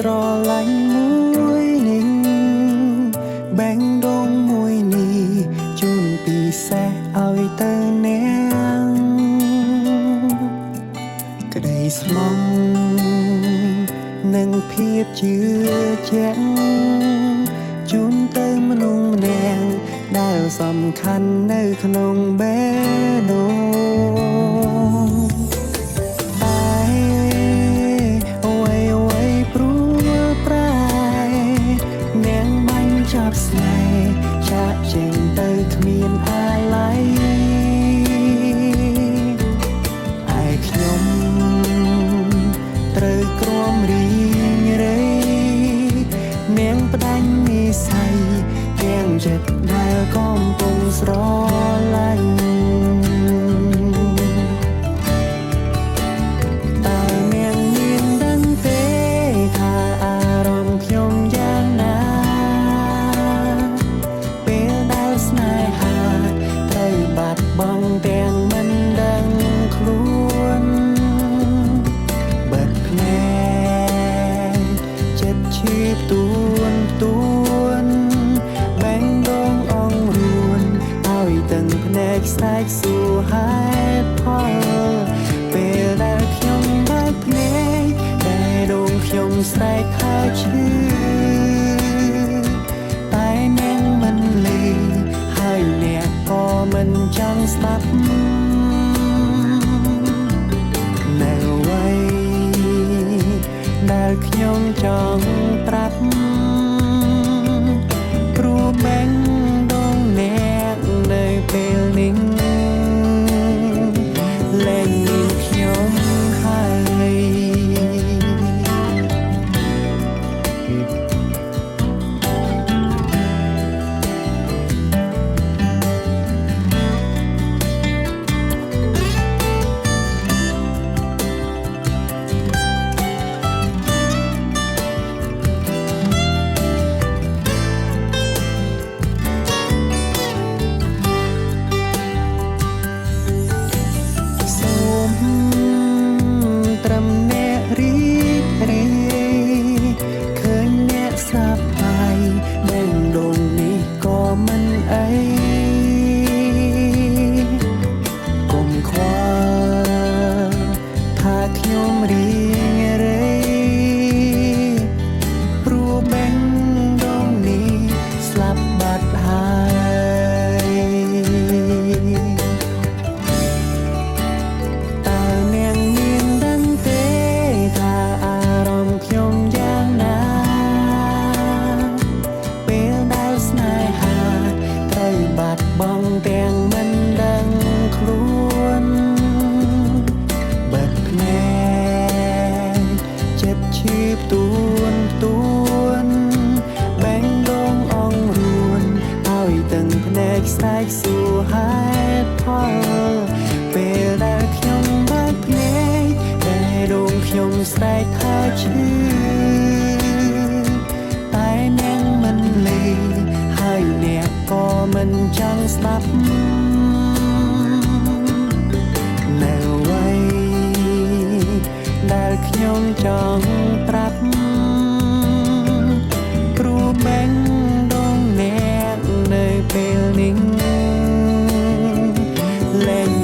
ស្រឡាញ់មួយនេះបែងដងមួយនេះជូនពិសេសឲ្យទៅអ្នកក្តីស្មងនិងភាពជឿជាក់ជូនទៅមនុស្សម្នាក់ដែលសំខាន់នៅក្នុងបេះដូងតែអ្វីព្រោះប្រែនាងបាញ់ចាប់ស្នេហ៍ចាក់ចេញទៅគ្មានអាឡ័យឯខ្ញុំត្រូវក្រំរីងរៃនាងផ្ដាច់និស្ស័យទាំងចិត្តដែលកំពុងស្រឡាញ់តែនាងមានដឹងទេថាអារម្មណ៍ខ្ញុំយ៉ាងណាពេលដែលស្នេហាត្រូវបាត់បង់ទាំងមិនដឹងខ្លួនបិទភ្នែកចិត្តឈឺទួនបែងដងអងរួនឲ្យទាំងភ្នែកស្រែកសួរហេតុផលពេលដែលខ្ញុំបើកភ្នែកតែដងខ្ញុំស្រែកហើយឈឺតែនាងមិនលឺហើយអ្នកក៏មិនចង់ស្ដាប់នៅអ្វីដែលខ្ញុំចង់ប្រាប់ព្រោះបែងដងអ្នកនៅពេលនេះលែងមានខ្ញុំហើយត្រឹមអ្នករីករាយឃើញអ្នកសប្បាយបែងដងនេះក៏មិនអីកុំខ្វល់ថាខ្ញុំរីងរៃព្រោះបែងដងនេះស្លាប់បាត់ហើយបងទាំងមិនដឹងខ្លួនបិទភ្នែកចិត្តឈឺទួនបែងដងអងរួនឲ្យទាំងភ្នែកស្រែកសួរហេតុផលពេលដែលខ្ញុំបើកភ្នែកតែដងខ្ញុំស្រែកហើយឈឺតែនាងមិនលឺហើយអ្នកក៏មិនចង់ស្ដាប់នៅអ្វីដែលខ្ញុំចង់ប្រាប់ព្រោះបែងដងអ្នកនៅពេលនេះលែង